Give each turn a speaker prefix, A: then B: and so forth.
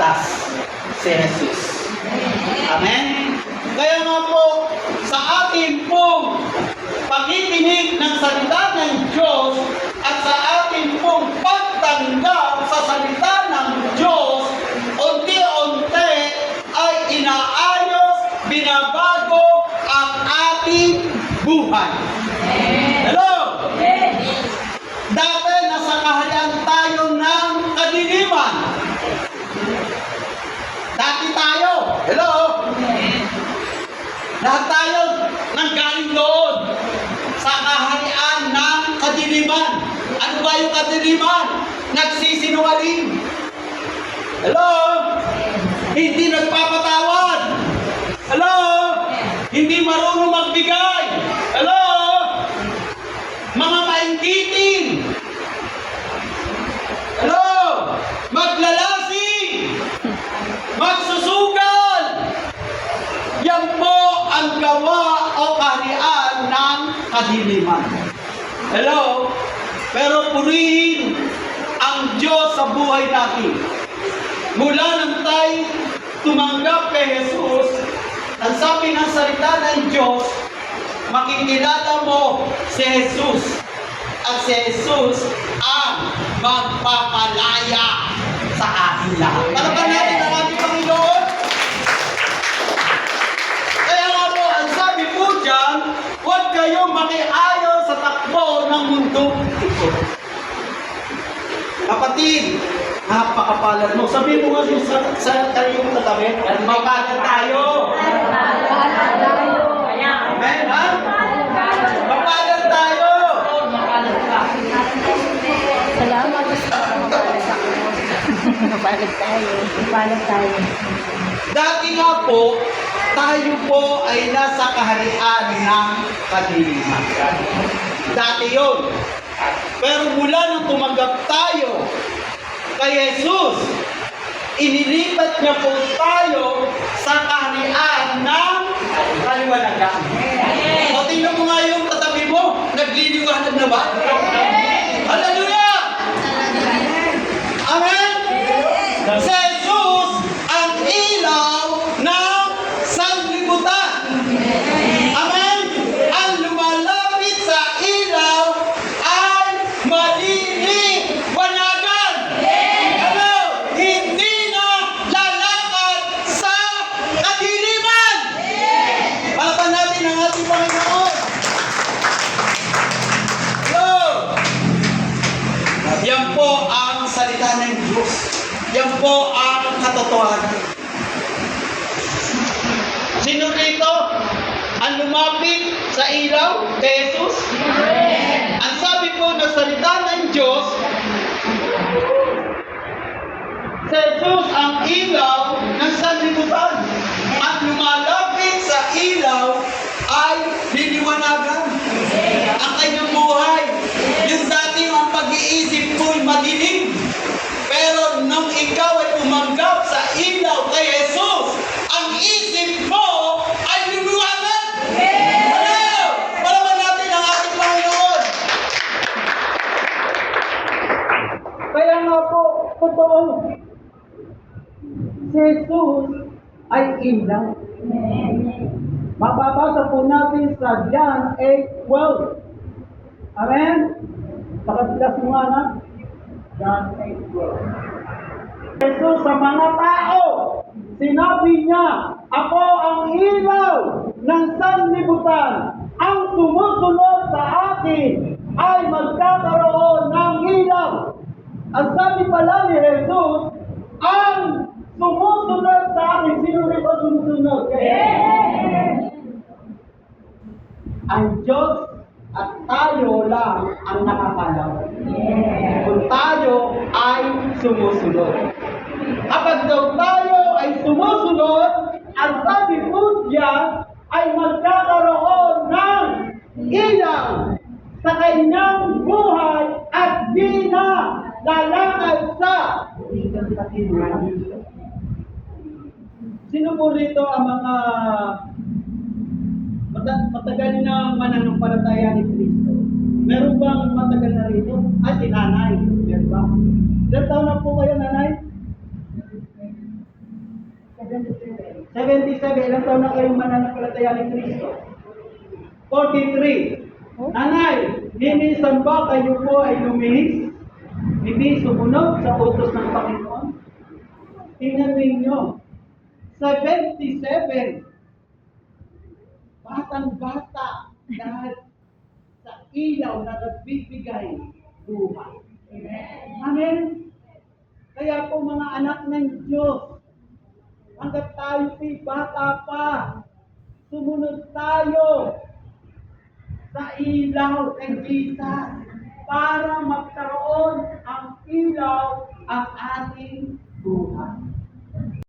A: ligtas si Jesus. Amen? Kaya nga po, sa ating pong pakikinig ng salita ng Diyos at sa ating pong pagtanggap sa salita ng Diyos, unti-unti ay inaayos, binabago ang ating buhay. Hello? Dati nasa kaharian tayo ng kadiliman. Dati tayo. Hello? Lahat tayo nanggaling doon sa kaharian ng kadiliman. Ano ba yung kadiliman? Nagsisinungaling. Hello? Hindi nagpapatawad. Hello? Hindi marunong magbigay. Hello? Mga mainggiting. Hello? Maglalasing. Magsusugal. Yan po ang gawa o kaharian ng kadiliman. Hello? Pero purihin ang Diyos sa buhay natin. Mula nang tayo tumanggap kay Jesus, ang sabi ng salita ng Diyos, makikilala mo si Jesus. At si Jesus ang magpapalaya sa ating lahat. Palaban natin ang ating Panginoon. Kaya nga po, ang sabi po dyan, huwag kayong makiayo sa takbo ng mundo ito. Kapatid, napakapalad mo. Sabi mo nga sa kayong katabi, mapalad tayo. Amen, ha? Mapalad tayo.
B: Salamat sa mapalad tayo. Mapalad tayo.
A: Dati nga po, tayo po ay nasa kaharian ng kadiliman. Dati yun. Pero mula nung tumanggap tayo kay Jesus, inilipat niya po tayo sa kaharian ng kaliwanagan. O tingnan mo nga yung katabi mo, nagliliwanag na ba? Hallelujah! Amen? Si Jesus ang ilaw ng sanglibutan. Amen? Ang lumalapit sa ilaw ay maliliwanagan. Ano? Hindi na lalakad sa kadiliman. Palaban natin ang ating Panginoon. Hello? Yan po ang salita ng Diyos. Yan po ang katotohanan. Sino rito ang lumapit sa ilaw kay Jesus? Ang sabi po ng salita ng Diyos, si Jesus ang ilaw ng sanlibutan. At lumalapit sa ilaw ay liliwanagan ang kanyang buhay. Yung dati ang pag-iisip mo'y madilim. Pero nung ikaw ay tumanggap sa ilaw kay Jesus, ang isip mo ay luluwanag. Hello! Palaban natin ang ating Panginoon. Kaya nga po, totoo, si Jesus ay ilaw. Mababasa po natin sa John 8:12. Amen? Pakatigas mo nga na. John 8:12. Jesus sa mga tao, sinabi niya, ako ang ilaw ng sanlibutan. Ang sumusunod sa akin ay magkakaroon ng ilaw. Ang sabi pala ni Jesus, ang sumusunod sa akin. Sino rin ba sumusunod? Ang Diyos at tayo lang ang nakakalaw. Kung tayo ay sumusunod. Kapag daw tayo ay sumusunod, ang sabi po diyan ay magkakaroon ng ilaw sa kanyang buhay at di na lalakad sa kadiliman. Sino po rito ang mga matagal na mananampalataya ni Kristo? Meron bang matagal na rito? Ay, si nanay. Meron ba? Ilan taon na po kayo, nanay? 77, ilang taon na kayong mananampalataya ni Kristo? 43. Nanay, minsan ba kayo po ay lumihis? Hindi sumunod sa utos ng Panginoon? Tingnan ninyo, 77. Batang-bata dahil sa ilaw na nagbibigay buhay. Amen? Kaya po mga anak ng Diyos, hanggat tayo bata pa, sumunod tayo sa ilaw ng Jesus para magkaroon ang ilaw ang ating buhay.